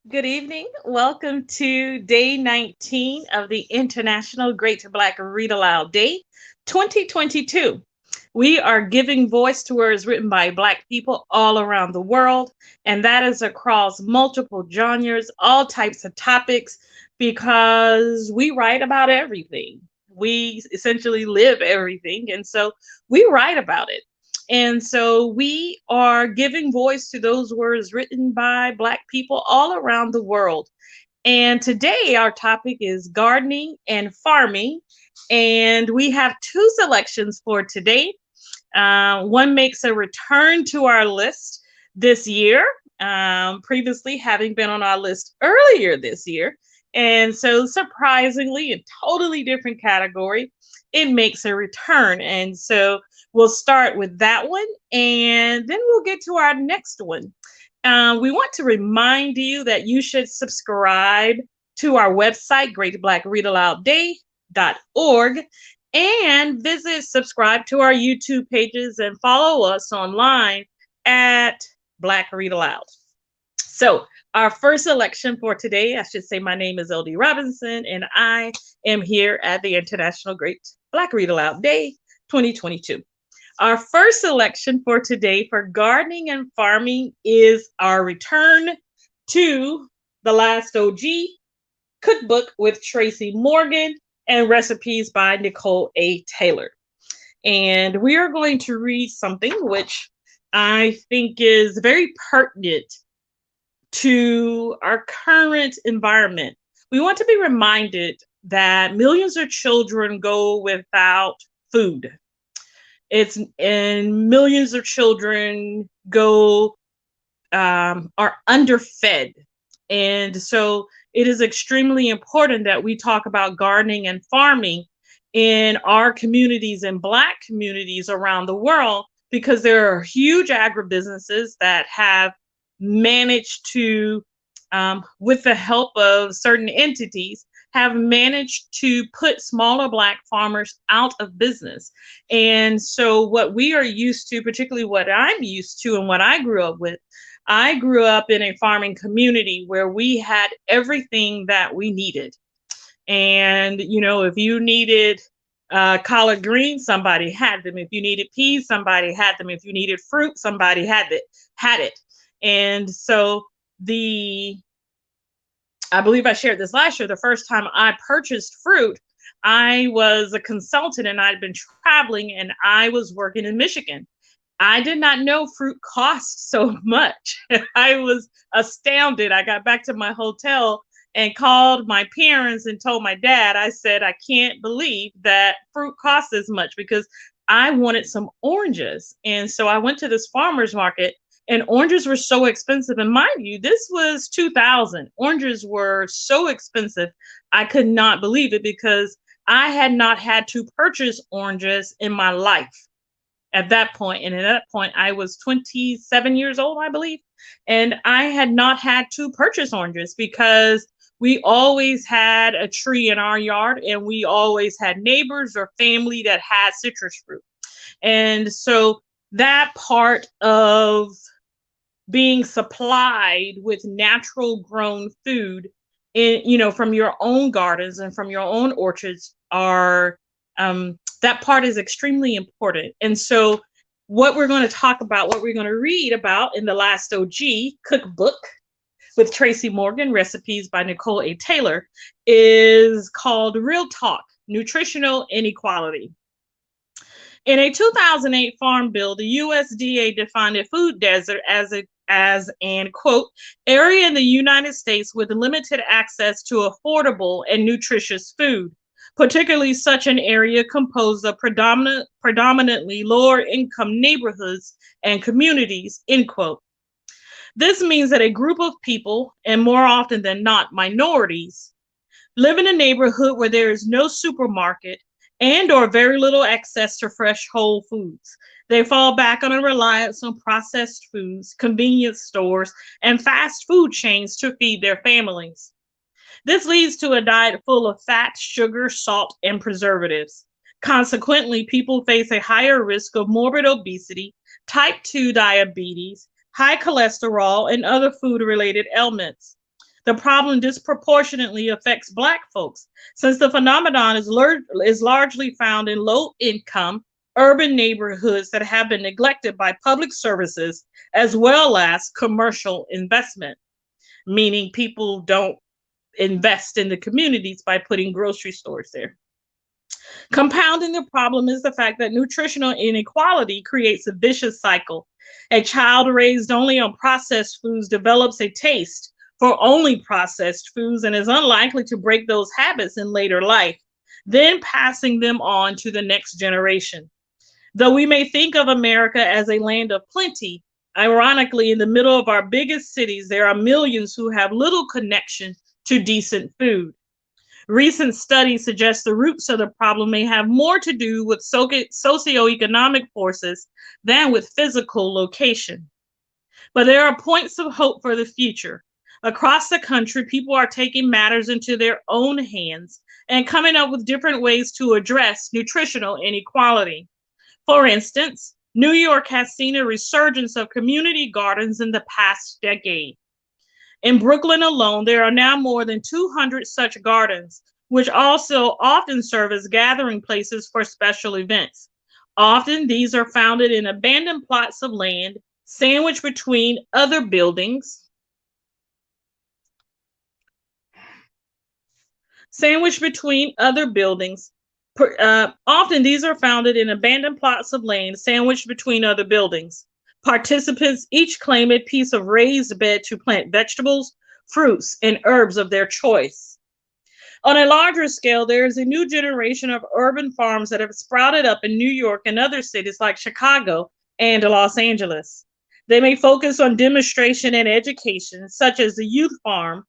Good evening. Welcome to day 19 of the International Great Black Read Aloud Day 2022. We are giving voice to words written by Black people all around the world, and that is across multiple genres, all types of topics, because we write about everything. We essentially live everything, and so we write about it. And so we are giving voice to those words written by Black people all around the world. And today our topic is gardening and farming. And we have two selections for today. One makes a return to our list this year, previously having been on our list earlier this year. And so, surprisingly, a totally different category, it makes a return. And so, we'll start with that one, and then we'll get to our next one. We want to remind you that you should subscribe to our website, greatblackreadaloudday.org, and subscribe to our YouTube pages, and follow us online at Black Read Aloud. So, our first selection for today, I should say, my name is LD Robinson, and I am here at the International Great Black Read Aloud Day 2022. Our first selection for today for gardening and farming is our return to the last OG cookbook with Tracy Morgan and recipes by Nicole A. Taylor. And we are going to read something which I think is very pertinent to our current environment. We want to be reminded that millions of children go without food. And millions of children are underfed. And so it is extremely important that we talk about gardening and farming in our communities and Black communities around the world, because there are huge agribusinesses that have managed to, with the help of certain entities, have managed to put smaller Black farmers out of business. And so what we are used to, particularly what I'm used to and what I grew up with, I grew up in a farming community where we had everything that we needed. And, if you needed collard greens, somebody had them. If you needed peas, somebody had them. If you needed fruit, somebody had it. And so I believe I shared this last year, the first time I purchased fruit, I was a consultant and I'd been traveling and I was working in Michigan. I did not know fruit cost so much. I was astounded. I got back to my hotel and called my parents and told my dad, I said, I can't believe that fruit costs as much, because I wanted some oranges. And so I went to this farmer's market, and oranges were so expensive. And mind you, this was 2000. Oranges were so expensive. I could not believe it, because I had not had to purchase oranges in my life at that point. And at that point, I was 27 years old, I believe. And I had not had to purchase oranges, because we always had a tree in our yard, and we always had neighbors or family that had citrus fruit. And so that part of being supplied with natural grown food from your own gardens and from your own orchards are that part is extremely important. And so what we're going to talk about, what we're going to read about in the last OG cookbook with Tracy Morgan, recipes by Nicole A. Taylor, is called Real Talk: Nutritional Inequality. In a 2008 farm bill, the USDA defined a food desert as an, quote, area in the United States with limited access to affordable and nutritious food, particularly such an area composed of predominantly lower income neighborhoods and communities, end quote. This means that a group of people, and more often than not minorities, live in a neighborhood where there is no supermarket and or very little access to fresh whole foods. They fall back on a reliance on processed foods, convenience stores, and fast food chains to feed their families. This leads to a diet full of fat, sugar, salt, and preservatives. Consequently, people face a higher risk of morbid obesity, type 2 diabetes, high cholesterol, and other food-related ailments. The problem disproportionately affects Black folks, since the phenomenon is largely found in low-income urban neighborhoods that have been neglected by public services as well as commercial investment, meaning people don't invest in the communities by putting grocery stores there. Compounding the problem is the fact that nutritional inequality creates a vicious cycle. A child raised only on processed foods develops a taste for only processed foods and is unlikely to break those habits in later life, then passing them on to the next generation. Though we may think of America as a land of plenty, ironically, in the middle of our biggest cities, there are millions who have little connection to decent food. Recent studies suggest the roots of the problem may have more to do with socioeconomic forces than with physical location. But there are points of hope for the future. Across the country, people are taking matters into their own hands and coming up with different ways to address nutritional inequality. For instance, New York has seen a resurgence of community gardens in the past decade. In Brooklyn alone, there are now more than 200 such gardens, which also often serve as gathering places for special events. Often, these are founded in abandoned plots of land, sandwiched between other buildings. Often these are founded in abandoned plots of land sandwiched between other buildings. Participants each claim a piece of raised bed to plant vegetables, fruits, and herbs of their choice. On a larger scale, there is a new generation of urban farms that have sprouted up in New York and other cities like Chicago and Los Angeles. They may focus on demonstration and education, such as the youth farm,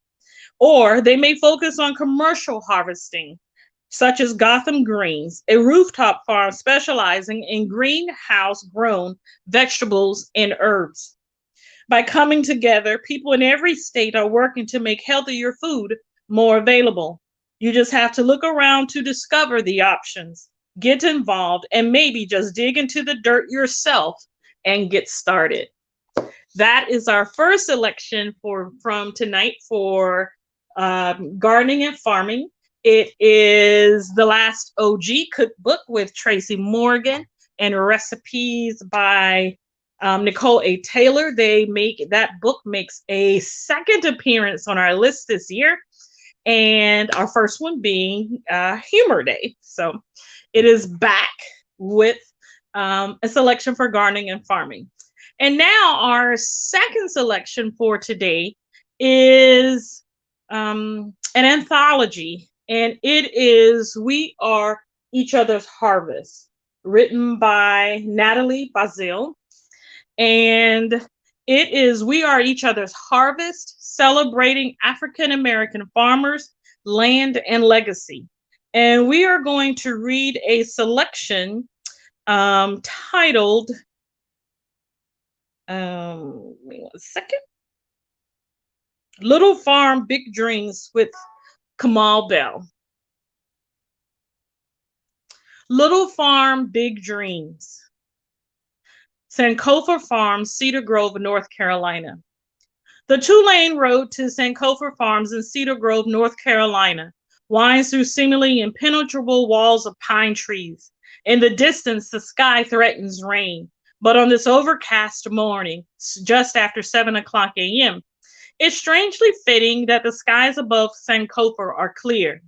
or they may focus on commercial harvesting, such as Gotham Greens, a rooftop farm specializing in greenhouse-grown vegetables and herbs. By coming together, people in every state are working to make healthier food more available. You just have to look around to discover the options, get involved, and maybe just dig into the dirt yourself and get started. That is our first selection from tonight for gardening and farming. It is the last OG cookbook with Tracy Morgan and recipes by Nicole A. Taylor. That book makes a second appearance on our list this year, and our first one being Humor Day. So it is back with a selection for gardening and farming. And now our second selection for today is an anthology, and it is We Are Each Other's Harvest, written by Natalie Baszile. And it is We Are Each Other's Harvest, celebrating African-American farmers, land, and legacy. And we are going to read a selection titled, give me 1 second, Little Farm, Big Dreams with Kamal Bell. Little Farm, Big Dreams. Sankofa Farms, Cedar Grove, North Carolina. The two-lane road to Sankofa Farms in Cedar Grove, North Carolina, winds through seemingly impenetrable walls of pine trees. In the distance, the sky threatens rain. But on this overcast morning, just after 7 o'clock a.m., it's strangely fitting that the skies above Sankofa are clear.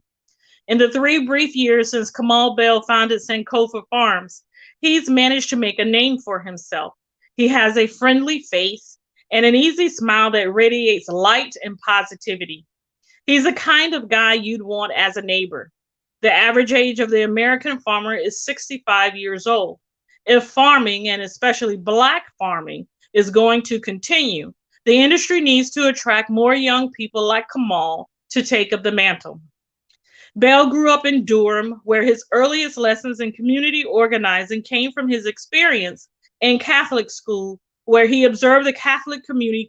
In the 3 brief years since Kamal Bell founded Sankofa Farms, he's managed to make a name for himself. He has a friendly face and an easy smile that radiates light and positivity. He's the kind of guy you'd want as a neighbor. The average age of the American farmer is 65 years old. If farming, and especially Black farming, is going to continue, the industry needs to attract more young people like Kamal to take up the mantle. Bell grew up in Durham, where his earliest lessons in community organizing came from his experience in Catholic school, where he observed the Catholic community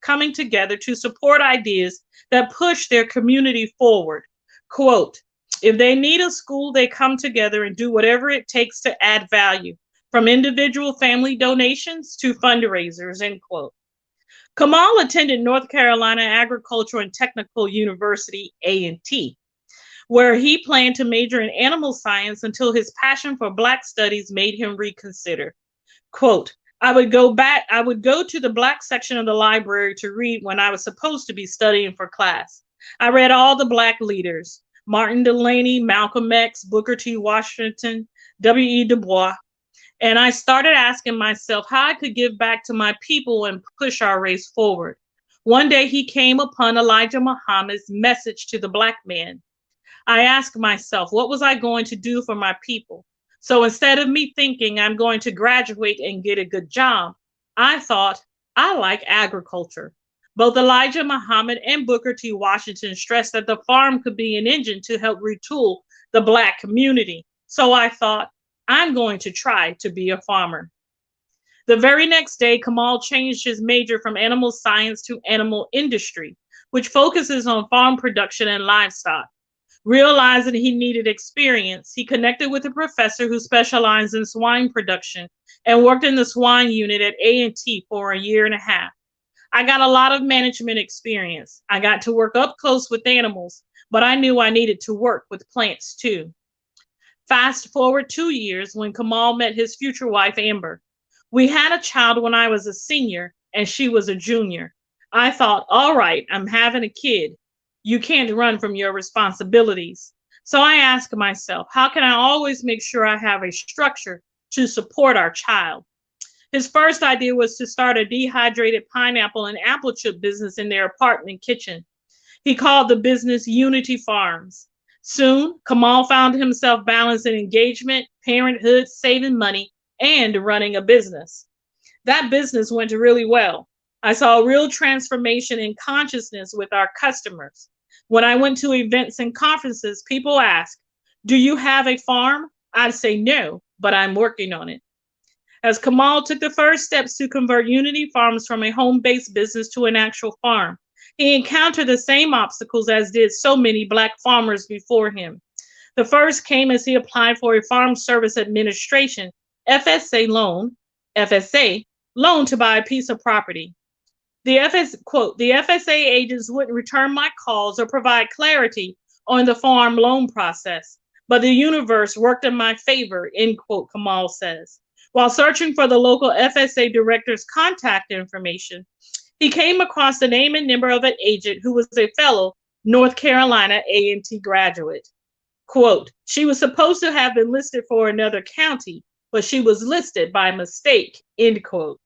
coming together to support ideas that push their community forward. Quote, if they need a school, they come together and do whatever it takes to add value, from individual family donations to fundraisers, end quote. Kamal attended North Carolina Agricultural and Technical University, A&T, where he planned to major in animal science until his passion for Black studies made him reconsider. Quote, I would go to the Black section of the library to read when I was supposed to be studying for class. I read all the Black leaders, Martin Delany, Malcolm X, Booker T. Washington, W.E. Du Bois, and I started asking myself how I could give back to my people and push our race forward. One day he came upon Elijah Muhammad's message to the Black man. I asked myself, what was I going to do for my people? So instead of me thinking I'm going to graduate and get a good job, I thought, I like agriculture. Both Elijah Muhammad and Booker T. Washington stressed that the farm could be an engine to help retool the Black community. So I thought, I'm going to try to be a farmer. The very next day, Kamal changed his major from animal science to animal industry, which focuses on farm production and livestock. Realizing he needed experience, he connected with a professor who specialized in swine production and worked in the swine unit at A&T for a year and a half. I got a lot of management experience. I got to work up close with animals, but I knew I needed to work with plants too. Fast forward 2 years when Kamal met his future wife, Amber. We had a child when I was a senior and she was a junior. I thought, all right, I'm having a kid. You can't run from your responsibilities. So I asked myself, how can I always make sure I have a structure to support our child? His first idea was to start a dehydrated pineapple and apple chip business in their apartment kitchen. He called the business Unity Farms. Soon, Kamal found himself balancing engagement, parenthood, saving money, and running a business. That business went really well. I saw a real transformation in consciousness with our customers. When I went to events and conferences, people ask, do you have a farm? I'd say no, but I'm working on it. As Kamal took the first steps to convert Unity Farms from a home-based business to an actual farm, he encountered the same obstacles as did so many Black farmers before him. The first came as he applied for a Farm Service Administration FSA loan to buy a piece of property. The FSA agents wouldn't return my calls or provide clarity on the farm loan process, but the universe worked in my favor, end quote, Kamal says. While searching for the local FSA director's contact information, he came across the name and number of an agent who was a fellow North Carolina A&T graduate. Quote, she was supposed to have been listed for another county, but she was listed by mistake, end quote.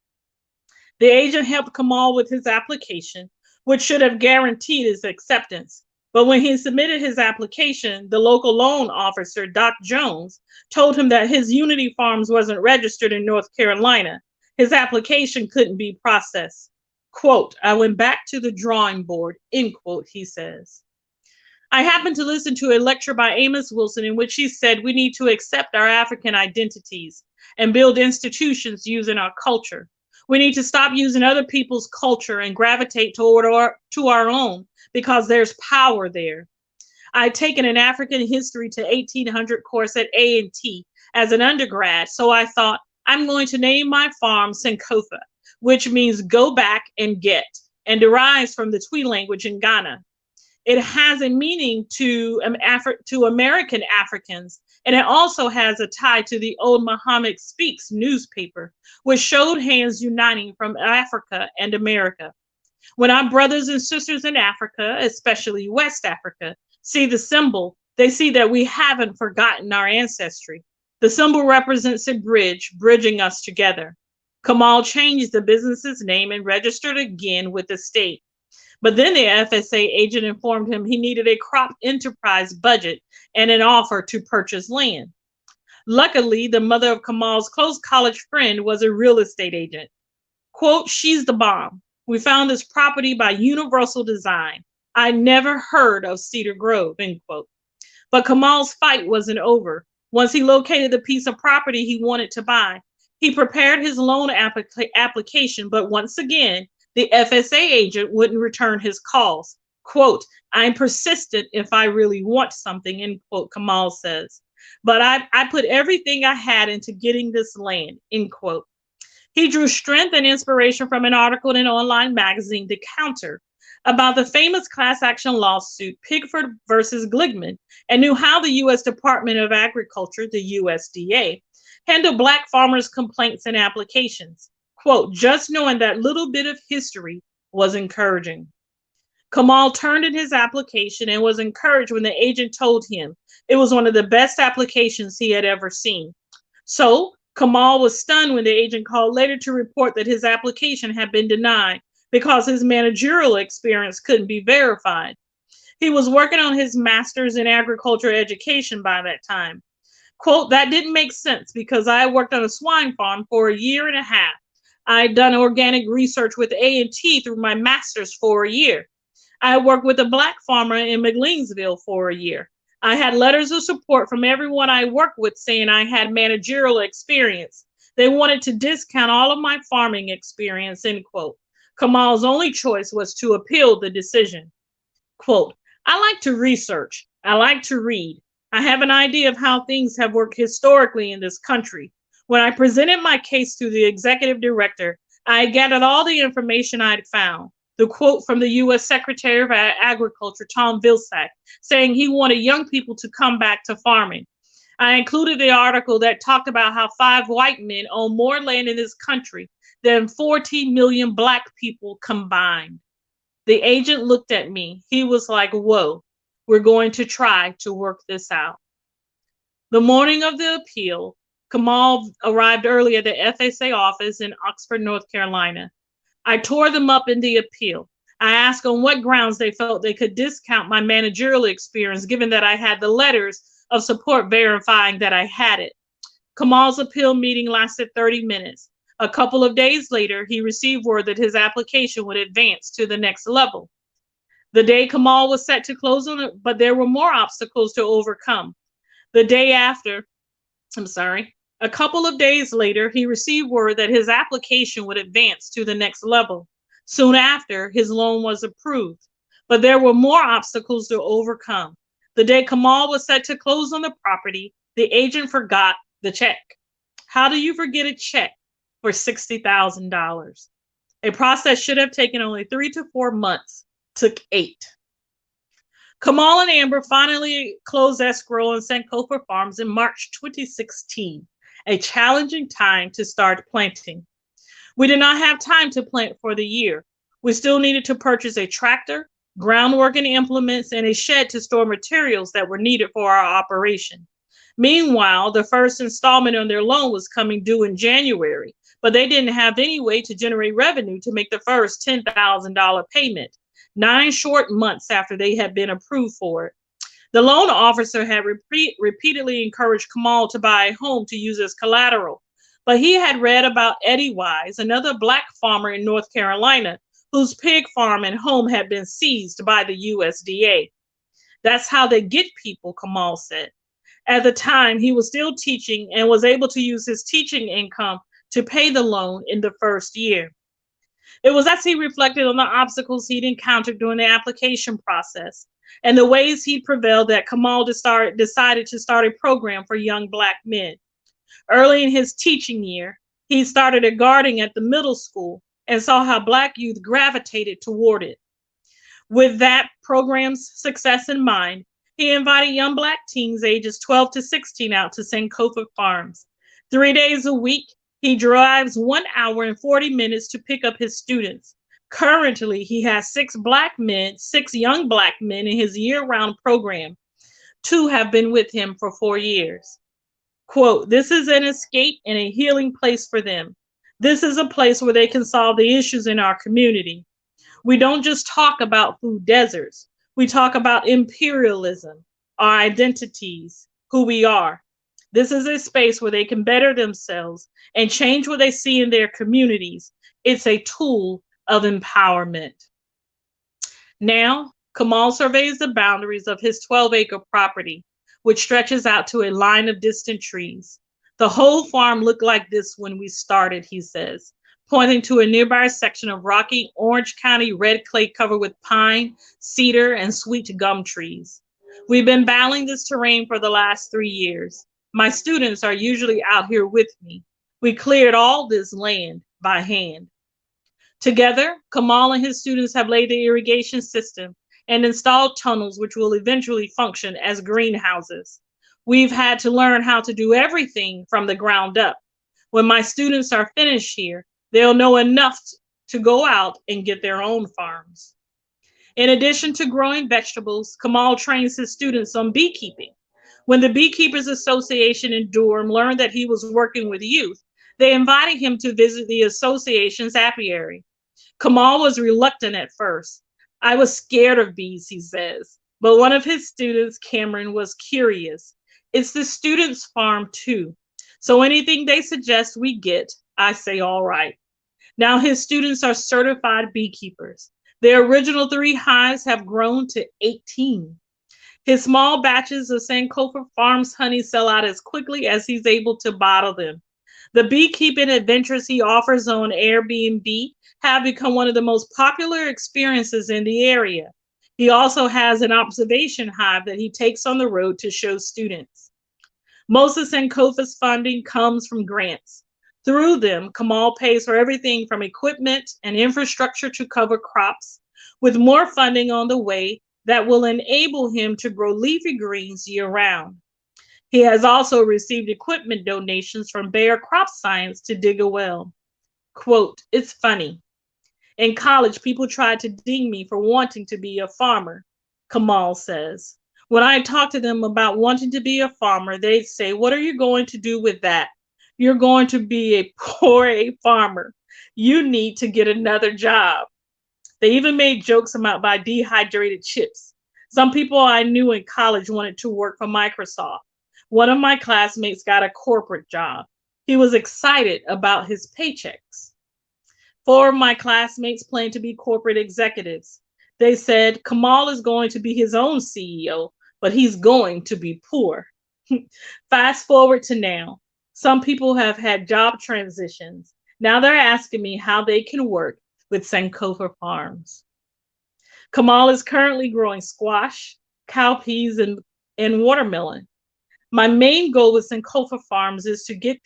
The agent helped Kamal with his application, which should have guaranteed his acceptance. But when he submitted his application, the local loan officer, Doc Jones, told him that his Unity Farms wasn't registered in North Carolina. His application couldn't be processed. Quote, I went back to the drawing board, end quote, he says. I happened to listen to a lecture by Amos Wilson in which he said we need to accept our African identities and build institutions using our culture. We need to stop using other people's culture and gravitate toward our own because there's power there. I'd taken an African history to 1800 course at A&T as an undergrad, so I thought, I'm going to name my farm Sankofa, which means go back and get, and derives from the Twi language in Ghana. It has a meaning to American Africans, and it also has a tie to the old Muhammad Speaks newspaper, which showed hands uniting from Africa and America. When our brothers and sisters in Africa, especially West Africa, see the symbol, they see that we haven't forgotten our ancestry. The symbol represents a bridge, bridging us together. Kamal changed the business's name and registered again with the state. But then the FSA agent informed him he needed a crop enterprise budget and an offer to purchase land. Luckily, the mother of Kamal's close college friend was a real estate agent. Quote, she's the bomb. We found this property by Universal Design. I never heard of Cedar Grove, end quote. But Kamal's fight wasn't over. Once he located the piece of property he wanted to buy, he prepared his loan application, but once again, the FSA agent wouldn't return his calls. Quote, I'm persistent if I really want something, end quote, Kamal says. But I put everything I had into getting this land, end quote. He drew strength and inspiration from an article in an online magazine, The Counter, about the famous class action lawsuit Pickford versus Glickman, and knew how the U.S. Department of Agriculture, the USDA, handled Black farmers' complaints and applications. Quote, just knowing that little bit of history was encouraging. Kamal turned in his application and was encouraged when the agent told him it was one of the best applications he had ever seen. So, Kamal was stunned when the agent called later to report that his application had been denied because his managerial experience couldn't be verified. He was working on his master's in agriculture education by that time. Quote, that didn't make sense because I worked on a swine farm for a year and a half. I had done organic research with A&T through my master's for a year. I worked with a Black farmer in McLeansville for a year. I had letters of support from everyone I worked with saying I had managerial experience. They wanted to discount all of my farming experience, end quote. Kamal's only choice was to appeal the decision. Quote, I like to research. I like to read. I have an idea of how things have worked historically in this country. When I presented my case to the executive director, I gathered all the information I'd found. The quote from the U.S. Secretary of Agriculture, Tom Vilsack, saying he wanted young people to come back to farming. I included the article that talked about how 5 white men own more land in this country than 14 million Black people combined. The agent looked at me. He was like, whoa, we're going to try to work this out. The morning of the appeal, Kamal arrived early at the FSA office in Oxford, North Carolina. I tore them up in the appeal. I asked on what grounds they felt they could discount my managerial experience, given that I had the letters of support verifying that I had it. Kamal's appeal meeting lasted 30 minutes. A couple of days later, he received word that his application would advance to the next level. The day Kamal was set to close on it, but there were more obstacles to overcome. A couple of days later, he received word that his application would advance to the next level. Soon after, his loan was approved, but there were more obstacles to overcome. The day Kamal was set to close on the property, the agent forgot the check. How do you forget a check for $60,000? A process should have taken only 3 to 4 months, took 8. Kamal and Amber finally closed escrow on Sankofa Farms in March 2016. A challenging time to start planting. We did not have time to plant for the year. We still needed to purchase a tractor, groundwork and implements, and a shed to store materials that were needed for our operation. Meanwhile, the first installment on their loan was coming due in January, but they didn't have any way to generate revenue to make the first $10,000 payment, 9 short months after they had been approved for it. The loan officer had repeatedly encouraged Kamal to buy a home to use as collateral, but he had read about Eddie Wise, another Black farmer in North Carolina, whose pig farm and home had been seized by the USDA. That's how they get people, Kamal said. At the time, he was still teaching and was able to use his teaching income to pay the loan in the first year. It was as he reflected on the obstacles he'd encountered during the application process and the ways he prevailed that Kamal decided to start a program for young Black men. Early in his teaching year, he started a gardening at the middle school and saw how Black youth gravitated toward it. With that program's success in mind, he invited young Black teens ages 12 to 16 out to Sankofa Farms. 3 days a week, he drives 1 hour and 40 minutes to pick up his students. Currently, he has 6 young Black men in his year-round program. 2 have been with him for 4 years. Quote, this is an escape and a healing place for them. This is a place where they can solve the issues in our community. We don't just talk about food deserts. We talk about imperialism, our identities, who we are. This is a space where they can better themselves and change what they see in their communities. It's a tool of empowerment. Now, Kamal surveys the boundaries of his 12-acre property, which stretches out to a line of distant trees. The whole farm looked like this when we started, he says, pointing to a nearby section of rocky Orange County red clay covered with pine, cedar, and sweet gum trees. We've been battling this terrain for the last 3 years. My students are usually out here with me. We cleared all this land. by hand. Together, Kamal and his students have laid the irrigation system and installed tunnels which will eventually function as greenhouses. We've had to learn how to do everything from the ground up. When my students are finished here, they'll know enough to go out and get their own farms. In addition to growing vegetables, Kamal trains his students on beekeeping. When the Beekeepers Association in Durham learned that he was working with youth, they invited him to visit the association's apiary. Kamal was reluctant at first. I was scared of bees, he says. But one of his students, Cameron, was curious. It's the students' farm too. So anything they suggest we get, I say all right. Now his students are certified beekeepers. Their original 3 hives have grown to 18. His small batches of Sankofa Farms honey sell out as quickly as he's able to bottle them. The beekeeping adventures he offers on Airbnb have become one of the most popular experiences in the area. He also has an observation hive that he takes on the road to show students. Most of Sankofa's funding comes from grants. Through them, Kamal pays for everything from equipment and infrastructure to cover crops, with more funding on the way that will enable him to grow leafy greens year-round. He has also received equipment donations from Bayer Crop Science to dig a well. Quote, "It's funny. In college, people tried to ding me for wanting to be a farmer," Kamal says. "When I talk to them about wanting to be a farmer, they'd say, 'What are you going to do with that? You're going to be a poor farmer. You need to get another job.' They even made jokes about my dehydrated chips. Some people I knew in college wanted to work for Microsoft. One of my classmates got a corporate job. He was excited about his paychecks. 4 of my classmates plan to be corporate executives. They said, Kamal is going to be his own CEO, but he's going to be poor." Fast forward to now. Some people have had job transitions. Now they're asking me how they can work with Sankofa Farms. Kamal is currently growing squash, cowpeas, and watermelon. My main goal with Sankofa Farms is to get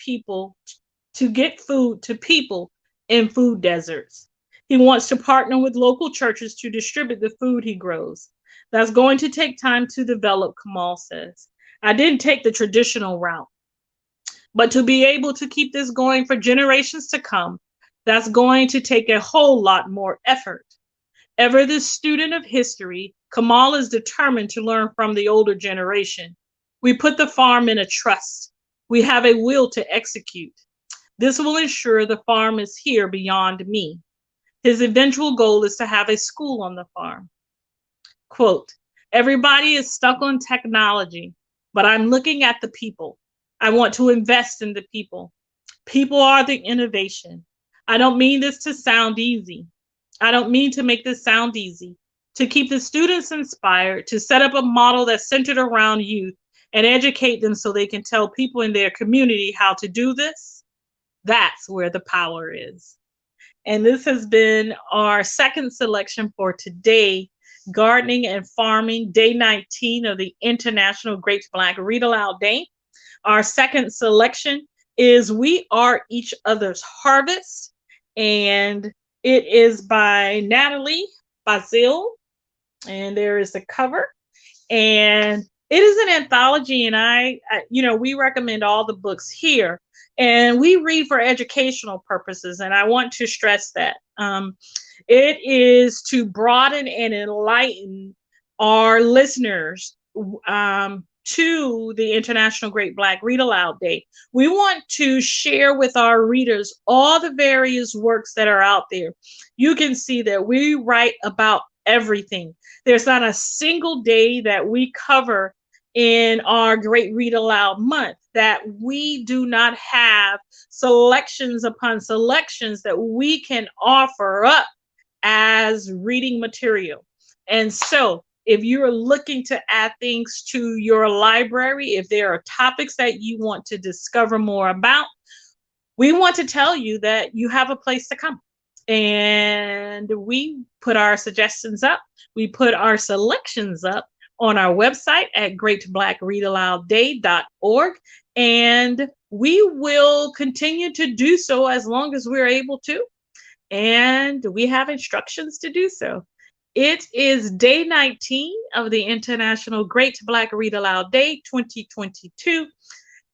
food to people in food deserts. He wants to partner with local churches to distribute the food he grows. That's going to take time to develop, Kamal says. I didn't take the traditional route. But to be able to keep this going for generations to come, that's going to take a whole lot more effort. Ever the student of history, Kamal is determined to learn from the older generation. We put the farm in a trust. We have a will to execute. This will ensure the farm is here beyond me. His eventual goal is to have a school on the farm. Quote, "Everybody is stuck on technology, but I'm looking at the people. I want to invest in the people. People are the innovation. I don't mean this to sound easy. I don't mean to make this sound easy. To keep the students inspired, to set up a model that's centered around youth and educate them so they can tell people in their community how to do this, that's where the power is." And this has been our second selection for today, Gardening and Farming, Day 19 of the International Great Black Read Aloud Day. Our second selection is We Are Each Other's Harvest, and it is by Natalie, Baszile, and there is the cover. And it is an anthology, and we recommend all the books here, and we read for educational purposes, and I want to stress that. It is to broaden and enlighten our listeners to the International Great Black Read Aloud Day. We want to share with our readers all the various works that are out there. You can see that we write about everything. There's not a single day that we cover in our Great Read Aloud month that we do not have selections upon selections that we can offer up as reading material. And so if you're looking to add things to your library, if there are topics that you want to discover more about, we want to tell you that you have a place to come. And we put our suggestions up. We put our selections up on our website at greatblackreadaloudday.org. And we will continue to do so as long as we're able to. And we have instructions to do so. It is day 19 of the International Great Black Read Aloud Day 2022,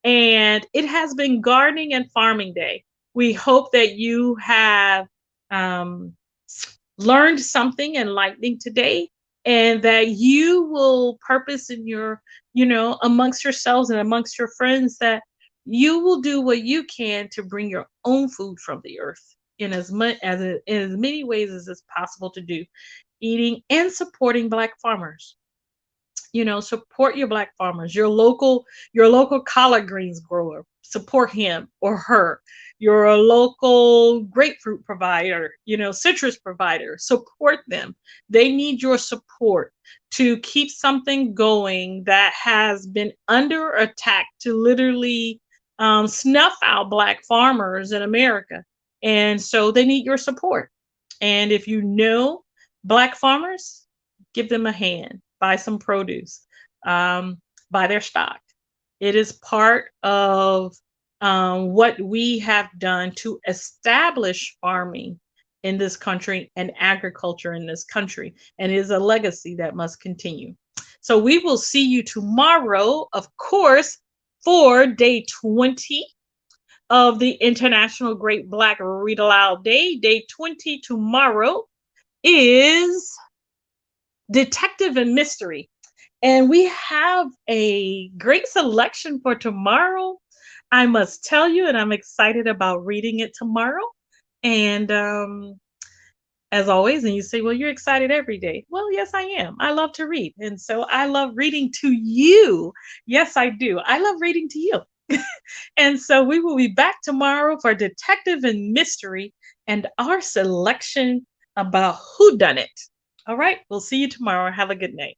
and it has been Gardening and Farming Day. We hope that you have um, learned something enlightening today, and that you will purpose in your, amongst yourselves and amongst your friends, that you will do what you can to bring your own food from the earth in as much as in as many ways as it's possible to do, eating and supporting Black farmers. Support your Black farmers, your local collard greens grower. Support him or her. Your local grapefruit provider, citrus provider. Support them. They need your support to keep something going that has been under attack to literally snuff out Black farmers in America. And so they need your support. And if you know Black farmers, give them a hand, buy some produce, buy their stock. It is part of what we have done to establish farming in this country and agriculture in this country, and it is a legacy that must continue. So we will see you tomorrow, of course, for day 20 of the International Great Black Read Aloud Day. Day 20 tomorrow is Detective and Mystery. And we have a great selection for tomorrow, I must tell you, and I'm excited about reading it tomorrow. And as always, and you say, well, you're excited every day. Well, yes, I am. I love to read. And so I love reading to you. Yes, I do. I love reading to you. And so we will be back tomorrow for Detective and Mystery and our selection about whodunit. All right, we'll see you tomorrow. Have a good night.